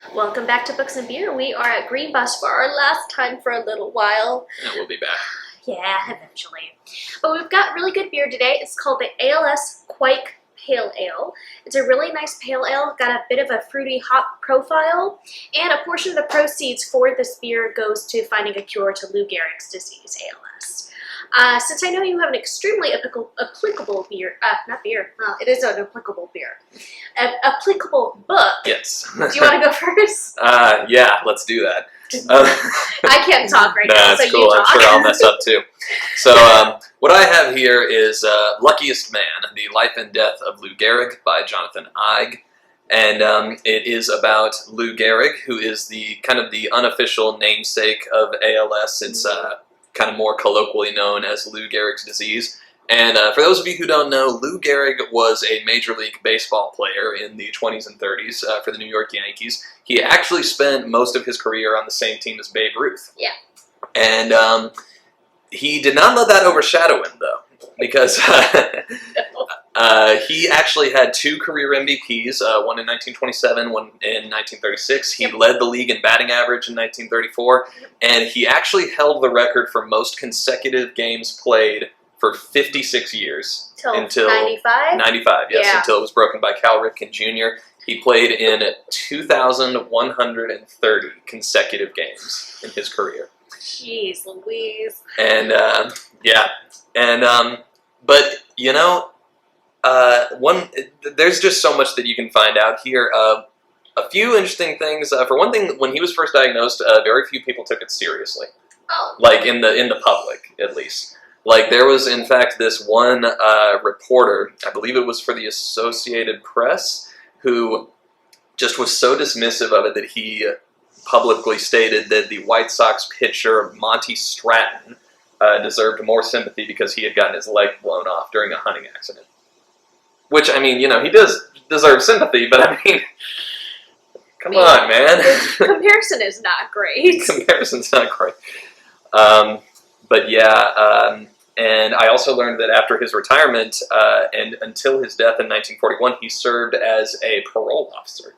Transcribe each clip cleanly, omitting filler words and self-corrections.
Welcome back to Books and Beer. We are at Green Bus for our last time for a little while. And we'll be back. Yeah, eventually. But we've got really good beer today. It's called the ALS Kveik Pale Ale. It's a really nice pale ale, got a bit of a fruity hop profile, and a portion of the proceeds for this beer goes to finding a cure to Lou Gehrig's disease, ALS. Since I know you have an extremely applicable beer, not beer, well, it is an applicable beer, an applicable book. Yes. Do you want to go first? Yeah, let's do that. I can't talk right now, That's so cool. you talk. I'm sure I'll mess up too. So what I have here is Luckiest Man, The Life and Death of Lou Gehrig by Jonathan Eig. And it is about Lou Gehrig, who is the kind of the unofficial namesake of ALS. It's kind of more colloquially known as Lou Gehrig's disease. And for those of you who don't know, Lou Gehrig was a Major League Baseball player in the 20s and 30s for the New York Yankees. He actually spent most of his career on the same team as Babe Ruth. Yeah. And he did not let that overshadow him, though, because he actually had two career MVPs, one in 1927, one in 1936. He led the league in batting average in 1934, and he actually held the record for most consecutive games played for 56 years. Until 95? 95, yes, Yeah. until it was broken by Cal Ripken Jr. He played in 2,130 consecutive games in his career. Jeez Louise. And, but, you know, there's just so much that you can find out here. A few interesting things. For one thing, when he was first diagnosed, very few people took it seriously. Oh. Like in the public, at least. Like there was, in fact, this one reporter, I believe it was for the Associated Press, who just was so dismissive of it that he publicly stated that the White Sox pitcher Monty Stratton deserved more sympathy because he had gotten his leg blown off during a hunting accident. Which, I mean, you know, he does deserve sympathy, but I mean, come on, man. The comparison is not great. Comparison's not great. But yeah, and I also learned that after his retirement and until his death in 1941, he served as a parole officer.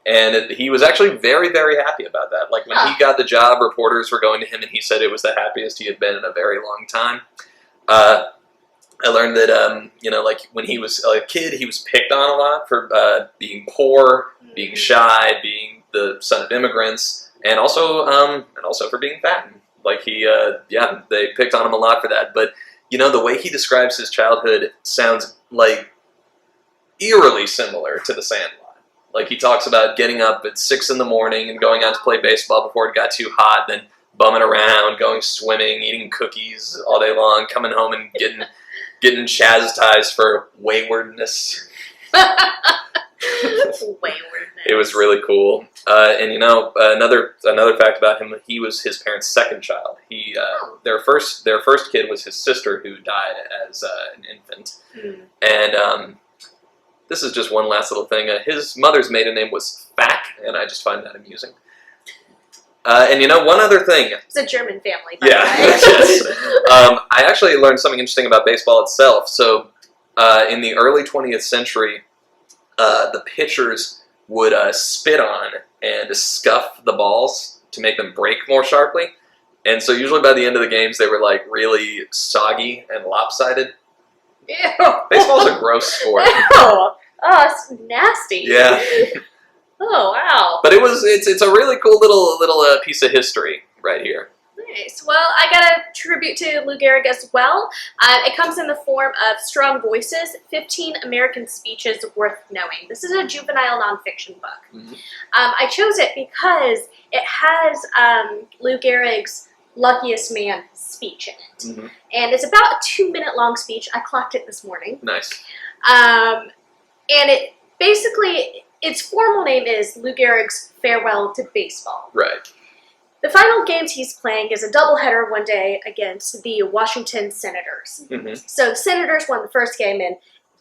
And he was actually very, very happy about that. Like when he got the job, reporters were going to him and he said it was the happiest he had been in a very long time. I learned that, you know, like when he was a kid, he was picked on a lot for being poor, being shy, being the son of immigrants, and also for being fat. Like they picked on him a lot for that. But, you know, the way he describes his childhood sounds like eerily similar to The Sandlot. Like he talks about getting up at 6 in the morning and going out to play baseball before it got too hot, then bumming around, going swimming, eating cookies all day long, coming home and getting chastised for waywardness. Waywardness. It was really cool. And you know, another fact about him, he was his parents' second child. Their first kid was his sister, who died as an infant. And this is just one last little thing. His mother's maiden name was Fack, and I just find that amusing. And you know, one other thing. It's a German family. Yeah. Yes. I actually learned something interesting about baseball itself. So, in the early 20th century, the pitchers would spit on and scuff the balls to make them break more sharply. And so usually by the end of the games, they were like really soggy and lopsided. Ew. Baseball's a gross sport. Ew. Oh, it's nasty. Yeah. Oh, wow. But it's a really cool little piece of history right here. Nice. Well, I got a tribute to Lou Gehrig as well. It comes in the form of Strong Voices, 15 American Speeches Worth Knowing. This is a juvenile nonfiction book. Mm-hmm. I chose it because it has Lou Gehrig's Luckiest Man speech in it. Mm-hmm. And it's about a 2-minute long speech. I clocked it this morning. Nice. And it basically, its formal name is Lou Gehrig's Farewell to Baseball. Right. The final games he's playing is a doubleheader one day against the Washington Senators. Mm-hmm. So the Senators won the first game, and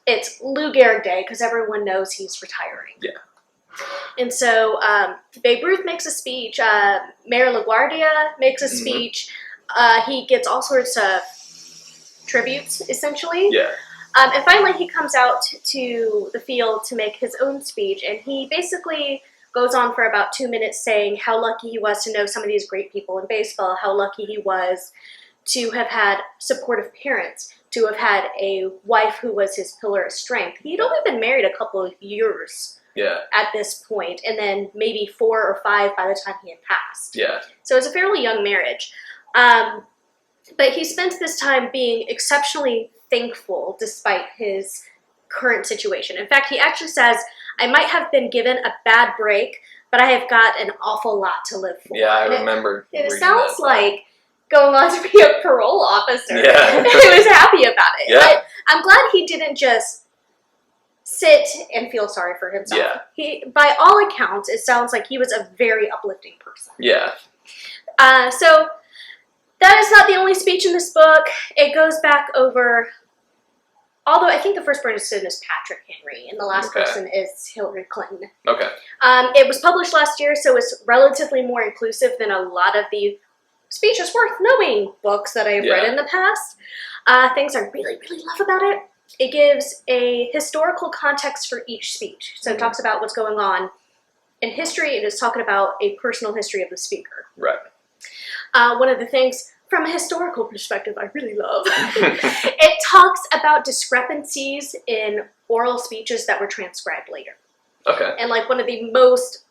it's Lou Gehrig Day because everyone knows he's retiring. Yeah. And so Babe Ruth makes a speech. Mayor LaGuardia makes a speech. He gets all sorts of tributes, essentially. Yeah. And finally, he comes out to the field to make his own speech, and he basically goes on for about 2 minutes saying how lucky he was to know some of these great people in baseball, how lucky he was to have had supportive parents, to have had a wife who was his pillar of strength. He'd only been married a couple of years at this point, and then maybe 4 or 5 by the time he had passed. Yeah. So it was a fairly young marriage. But he spent this time being exceptionally thankful despite his current situation. In fact, he actually says, I might have been given a bad break, but I have got an awful lot to live for. Yeah, I remember. It sounds like going on to be a parole officer. Yeah. He was happy about it. Yeah. I'm glad he didn't just sit and feel sorry for himself. Yeah. He, by all accounts, it sounds like he was a very uplifting person. Yeah. So that is not the only speech in this book. It goes back over, although I think the first person is Patrick Henry, and the last person is Hillary Clinton. Okay. It was published last year, so it's relatively more inclusive than a lot of the speeches worth knowing books that I've read in the past. Things I really, really love about it. It gives a historical context for each speech. So it talks about what's going on in history. It is talking about a personal history of the speaker. Right. One of the things from a historical perspective I really love, it talks about discrepancies in oral speeches that were transcribed later. Okay. And like one of the most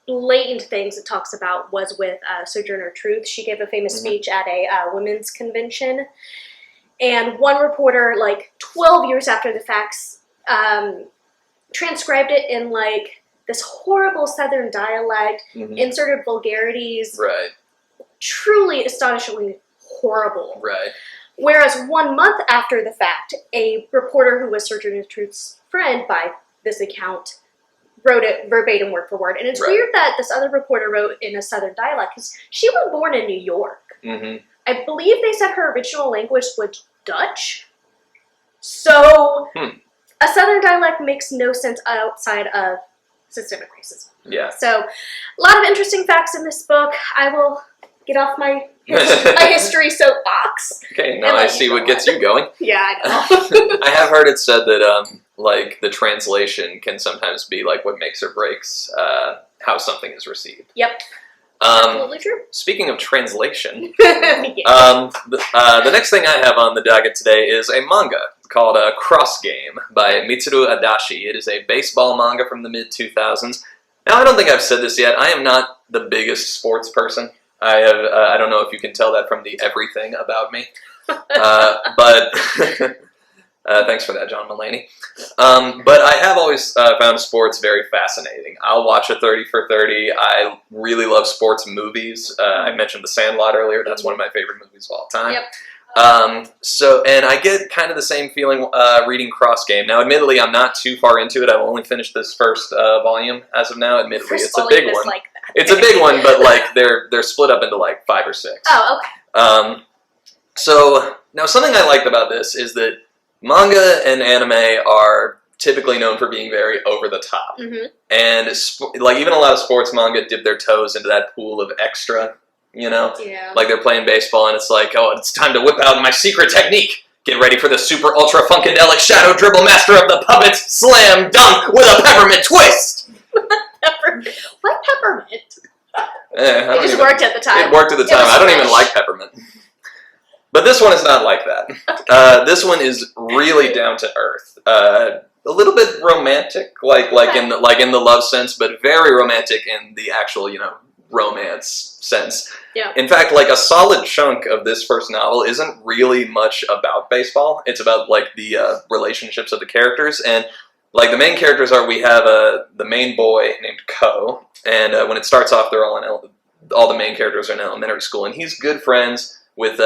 blatant things it talks about was with Sojourner Truth. She gave a famous speech at a women's convention. And one reporter, like 12 years after the facts, transcribed it in like this horrible Southern dialect, inserted vulgarities. Right. Truly astonishingly horrible. Right. Whereas 1 month after the fact, a reporter who was Sojourner Truth's friend by this account wrote it verbatim word for word. And it's weird that this other reporter wrote in a Southern dialect because she was born in New York. I believe they said her original language was Dutch. So a Southern dialect makes no sense outside of systemic racism. Yeah. So a lot of interesting facts in this book. I will get off my history soapbox. Okay, now I see what gets you going. Yeah, I know. I have heard it said that like the translation can sometimes be like what makes or breaks how something is received. Yep. Absolutely true. Speaking of translation, Yeah. the next thing I have on the docket today is a manga called Cross Game by Mitsuru Adachi. It is a baseball manga from the mid-2000s. Now, I don't think I've said this yet. I am not the biggest sports person. I don't know if you can tell that from the everything about me. But thanks for that, John Mulaney. But I have always found sports very fascinating. I'll watch a 30 for 30. I really love sports movies. I mentioned The Sandlot earlier. That's one of my favorite movies of all time. Yep. And I get kind of the same feeling reading Cross Game. Now, admittedly, I'm not too far into it. I've only finished this first volume as of now. Admittedly, it's a big one. Like that. It's a big one, but like they're split up into like 5 or 6. Oh, okay. So now something I liked about this is that manga and anime are typically known for being very over the top, and like even a lot of sports manga dip their toes into that pool of extra. You know, like they're playing baseball and it's like, oh, it's time to whip out my secret technique. Get ready for the super ultra funkadelic shadow dribble master of the puppets slam dunk with a peppermint twist. Why peppermint? It just worked at the time. It worked at the time. I don't even like peppermint. But this one is not like that. This one is really down to earth. A little bit romantic, like in the love sense, but very romantic in the actual, romance sense. Yeah. In fact, like a solid chunk of this first novel isn't really much about baseball. It's about like the relationships of the characters, and like the main characters are, we have the main boy named Ko, and when it starts off, they're all the main characters are in elementary school, and he's good friends with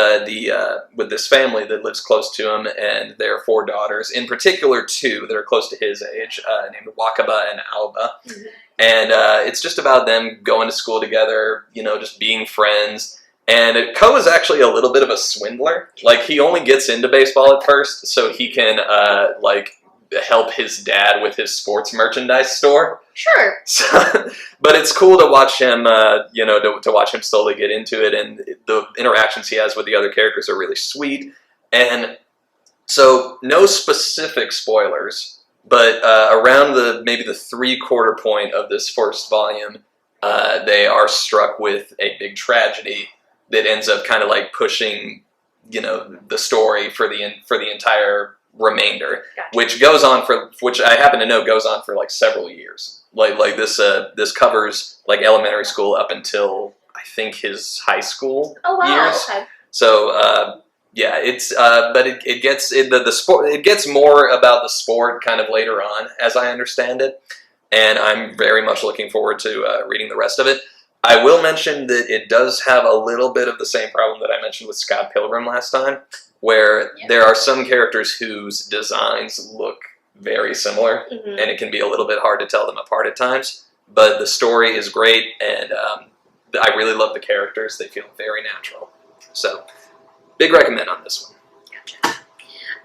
with this family that lives close to him, and their 4 daughters, in particular 2 that are close to his age, named Wakaba and Alba. And it's just about them going to school together, just being friends. And Ko is actually a little bit of a swindler. Like, he only gets into baseball at first so he can help his dad with his sports merchandise store. Sure. So, but it's cool to watch him, to watch him slowly get into it, and the interactions he has with the other characters are really sweet. And so, no specific spoilers, But around maybe the 3/4 point of this first volume, they are struck with a big tragedy that ends up kind of like pushing, the story for the entire remainder, Gotcha. which I happen to know goes on for like several years. Like this covers like elementary school up until I think his high school years. Okay. So yeah, it's but it gets more about the sport kind of later on, as I understand it, and I'm very much looking forward to reading the rest of it. I will mention that it does have a little bit of the same problem that I mentioned with Scott Pilgrim last time, where there are some characters whose designs look very similar, and it can be a little bit hard to tell them apart at times. But the story is great, and I really love the characters. They feel very natural. So, big recommend on this one. Gotcha.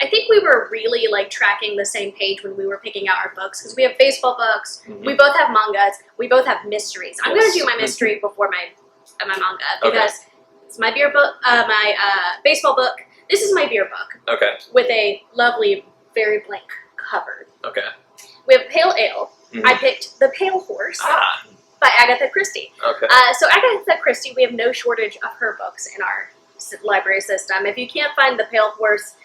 I think we were really like tracking the same page when we were picking out our books, because we have baseball books, we both have mangas, we both have mysteries. I'm going to do my mystery before my manga, because it's my beer book, my baseball book. This is my beer book. Okay. With a lovely, very blank cover. Okay. We have Pale Ale. I picked The Pale Horse by Agatha Christie. Okay. So Agatha Christie, we have no shortage of her books in our library system. If you can't find The Pale Horse,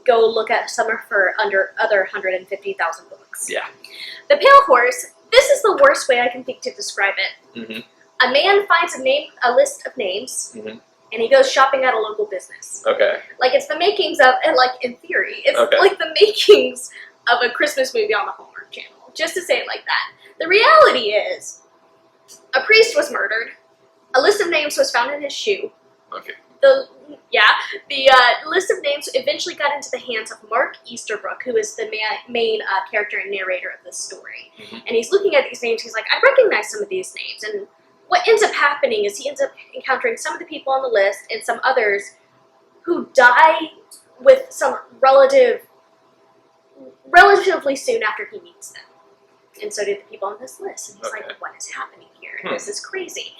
go look at some of her other 150,000 books. Yeah. The Pale Horse, this is the worst way I can think to describe it. A man finds a list of names, and he goes shopping at a local business. Okay. Like, it's the makings of, and like, in theory, it's like the makings of a Christmas movie on the Hallmark Channel. Just to say it like that. The reality is, a priest was murdered, a list of names was found in his shoe. Okay. The list of names eventually got into the hands of Mark Easterbrook, who is the main character and narrator of this story. And he's looking at these names, he's like, I recognize some of these names. And what ends up happening is he ends up encountering some of the people on the list and some others who die with some relatively soon after he meets them. And so did the people on this list. And he's like, what is happening here? And this is crazy.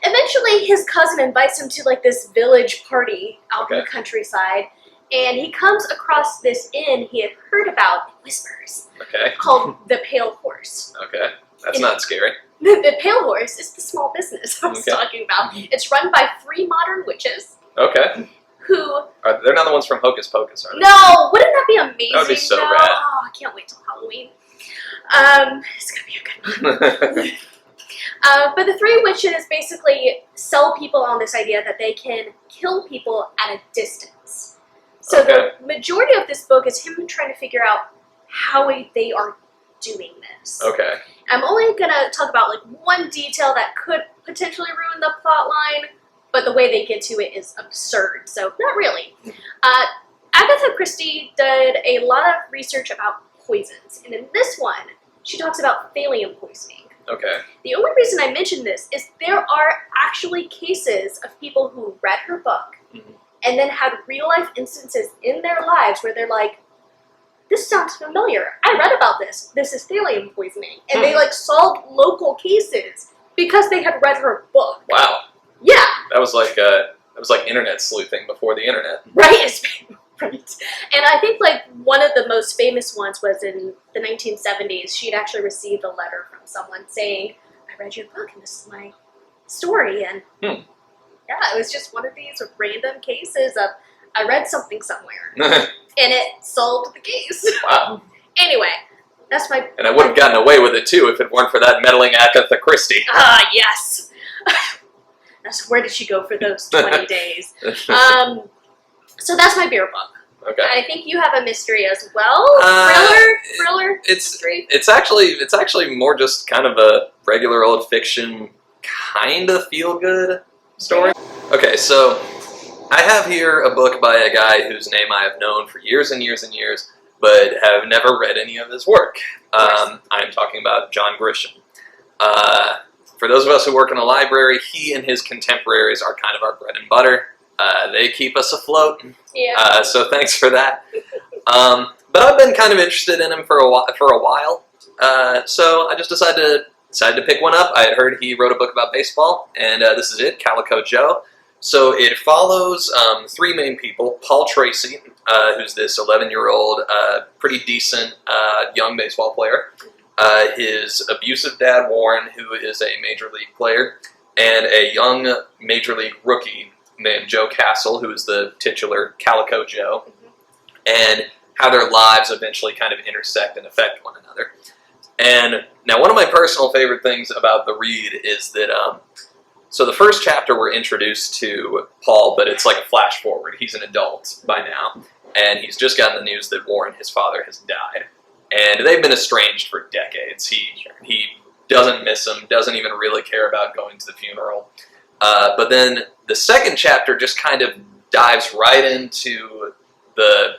Eventually, his cousin invites him to like this village party out in the countryside. And he comes across this inn he had heard about in whispers called The Pale Horse. Okay. That's not scary. The Pale Horse is the small business I was talking about. It's run by 3 modern witches. Okay. Who... They're not the ones from Hocus Pocus, are they? No! Wouldn't that be amazing? That would be so rad. Oh, I can't wait till Halloween. It's gonna be a good one. But the 3 witches basically sell people on this idea that they can kill people at a distance. So the majority of this book is him trying to figure out how they are doing this. Okay. I'm only gonna talk about like one detail that could potentially ruin the plot line, but the way they get to it is absurd, so not really. Agatha Christie did a lot of research about poisons, and in this one, she talks about thallium poisoning. Okay. The only reason I mention this is there are actually cases of people who read her book and then had real-life instances in their lives where they're like, this sounds familiar. I read about this. This is thallium poisoning. And they like solved local cases because they had read her book. Wow. Yeah. That was like internet sleuthing before the internet. Right. Right. And I think like one of the most famous ones was in the 1970s. She'd actually received a letter from someone saying, I read your book and this is my story. And yeah, it was just one of these random cases of I read something somewhere and it solved the case. Wow. Anyway, that's my... And I would have gotten away with it too if it weren't for that meddling Agatha Christie. Ah, yes. That's where did she go for those 20 days? So that's my beer book. Okay. I think you have a mystery as well. Thriller. Mystery. It's actually more just kind of a regular old fiction, kind of feel good story. Okay, so I have here a book by a guy whose name I have known for years and years and years, but have never read any of his work. I'm talking about John Grisham. For those of us who work in a library, he and his contemporaries are kind of our bread and butter. They keep us afloat, so thanks for that. But I've been kind of interested in him for a while, so I just decided to pick one up. I had heard he wrote a book about baseball, and this is it, Calico Joe. So it follows three main people. Paul Tracy, who's this 11-year-old, pretty decent young baseball player. His abusive dad, Warren, who is a major league player, and a young major league rookie named Joe Castle, who is the titular Calico Joe, and how their lives eventually kind of intersect and affect one another. And now one of my personal favorite things about the read is that, so the first chapter we're introduced to Paul, but it's like a flash forward. He's an adult by now, and he's just gotten the news that Warren, his father, has died. And they've been estranged for decades. He doesn't miss him, doesn't even really care about going to the funeral. But then the second chapter just kind of dives right into the,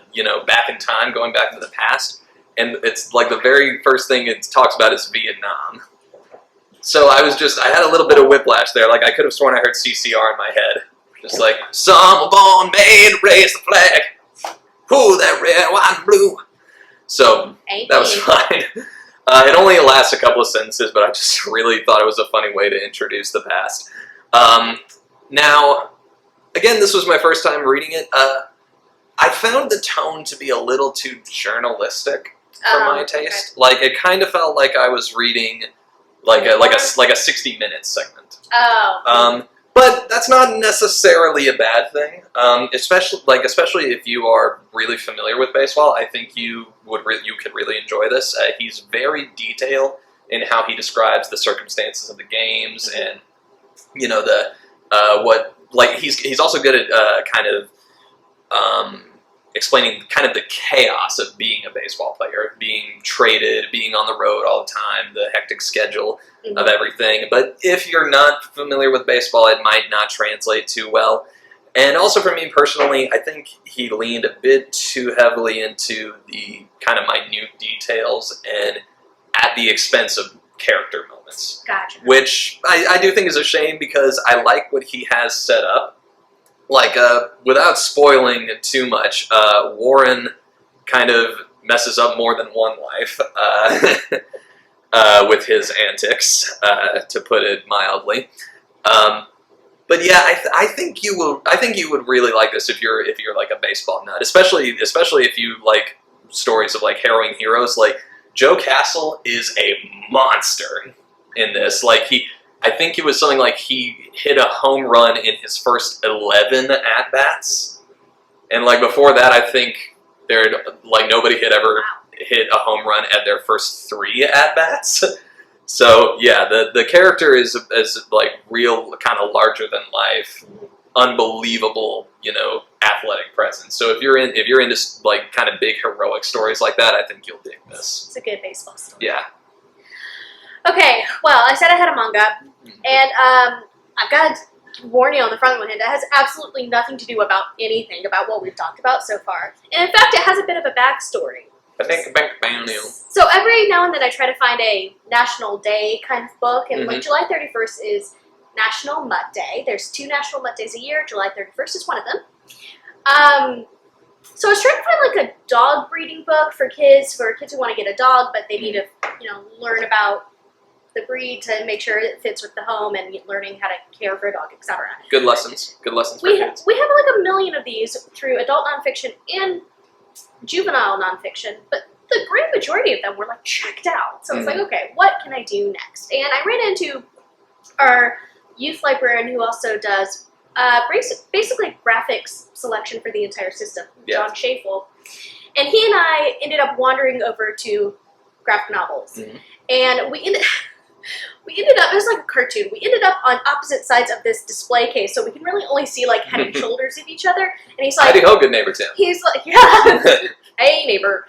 back in time, going back into the past. And it's like the very first thing it talks about is Vietnam. So I had a little bit of whiplash there. Like I could have sworn I heard CCR in my head. Just like, some were born made to raise the flag. Who that red, white, and blue. So that was fine. It only lasts a couple of sentences, but I just really thought it was a funny way to introduce the past. Now, again, this was my first time reading it. I found the tone to be a little too journalistic for my taste. Okay. Like it kind of felt like I was reading like a 60-minute segment. Oh. But that's not necessarily a bad thing. Especially if you are really familiar with baseball, I think you could really enjoy this. He's very detailed in how he describes the circumstances of the games, and he's also good at kind of explaining kind of the chaos of being a baseball player, being traded, being on the road all the time, the hectic schedule of everything. But if you're not familiar with baseball, it might not translate too well. And also for me personally, I think he leaned a bit too heavily into the kind of minute details and at the expense of character moments. Gotcha. Which I do think is a shame, because I like what he has set up. Like, without spoiling too much, Warren kind of messes up more than one life with his antics, to put it mildly. But yeah, I think you would really like this if you're like a baseball nut, especially if you like stories of like harrowing heroes. Like Joe Castle is a monster in this. Like I think it was something like he hit a home run in his first 11 at-bats. And like before that, I think nobody had ever hit a home run at their first 3 at-bats. So yeah, the character is like real kind of larger than life, unbelievable, athletic presence. So if you're into like kind of big heroic stories like that, I think you'll dig this. It's a good baseball story. Yeah. Okay, well, I said I had a manga, and I've got to warn you on the front one, it has absolutely nothing to do about anything about what we've talked about so far. And in fact, it has a bit of a backstory. So every now and then I try to find a national day kind of book, and like July 31st is National Mutt Day. There's 2 National Mutt Days a year. July 31st is one of them. So I was trying to find like a dog breeding book for kids who want to get a dog, but they need to, learn about the breed to make sure it fits with the home and learning how to care for a dog, etc. Good lessons for kids. We have like a million of these through adult nonfiction and juvenile nonfiction, but the great majority of them were like checked out. So I was like, okay, what can I do next? And I ran into our youth librarian who also does basically graphics selection for the entire system, John Schafel. And he and I ended up wandering over to graphic novels. And we ended up, it was like a cartoon, we ended up on opposite sides of this display case, so we can really only see like head and shoulders of each other. And he's like, howdy ho, good neighbor Tim. He's like, yeah, hey neighbor.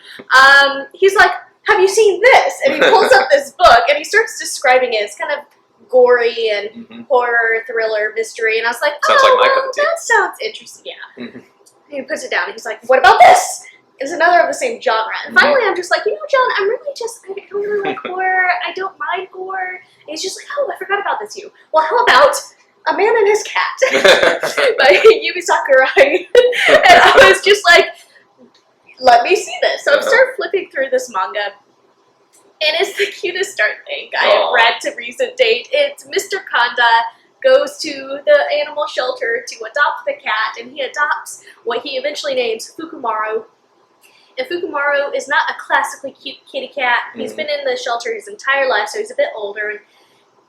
He's like, have you seen this? And he pulls up this book and he starts describing it. It's kind of gory and horror, thriller, mystery. And I was like, that sounds interesting. Yeah. He puts it down and he's like, what about this? It's another of the same genre. And finally I'm just like, John, I don't really like horror. I don't mind gore. And he's just like, oh, I forgot about this Well, how about A Man and His Cat by Umi Sakurai? And I was just like, let me see this. So I started flipping through this manga. And it's the cutest darn thing I have read to recent date. It's Mr. Kanda goes to the animal shelter to adopt the cat, and he adopts what he eventually names Fukumaru. And Fukumaru is not a classically cute kitty cat. He's been in the shelter his entire life, so he's a bit older. And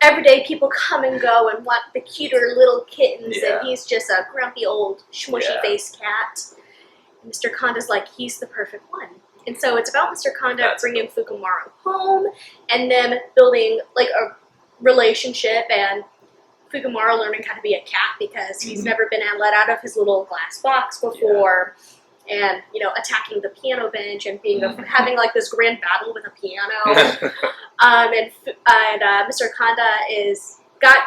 every day people come and go and want the cuter little kittens, and he's just a grumpy old smushy-faced cat. And Mr. Konda's like, he's the perfect one. And so it's about Mr. Konda bringing Fukumaru home and them building like a relationship, and Fukumaru learning how to be a cat because he's never been let out of his little glass box before. And, you know, attacking the piano bench and being having like this grand battle with a piano. And Mr. Kanda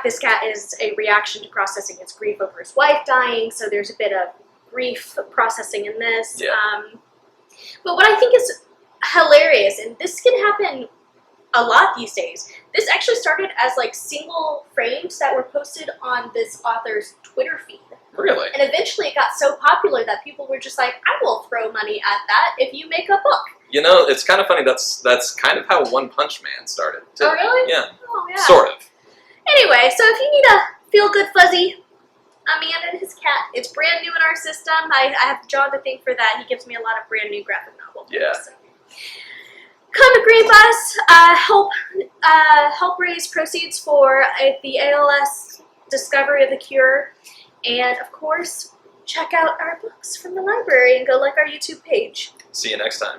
this cat is a reaction to processing his grief over his wife dying. So there's a bit of grief processing in this. But what I think is hilarious, and this can happen a lot these days, this actually started as like single frames that were posted on this author's Twitter feed. Really? And eventually it got so popular that people were just like, I will throw money at that if you make a book. You know, it's kind of funny. That's kind of how One Punch Man started, too. Oh, really? Yeah. Oh, yeah. Sort of. Anyway, so if you need a feel-good fuzzy Amanda and his cat, it's brand new in our system. I have John to thank for that. He gives me a lot of brand new graphic novel books. Yeah. So. Come to Green Bus, help raise proceeds for the ALS discovery of the cure. And, of course, check out our books from the library and go like our YouTube page. See you next time.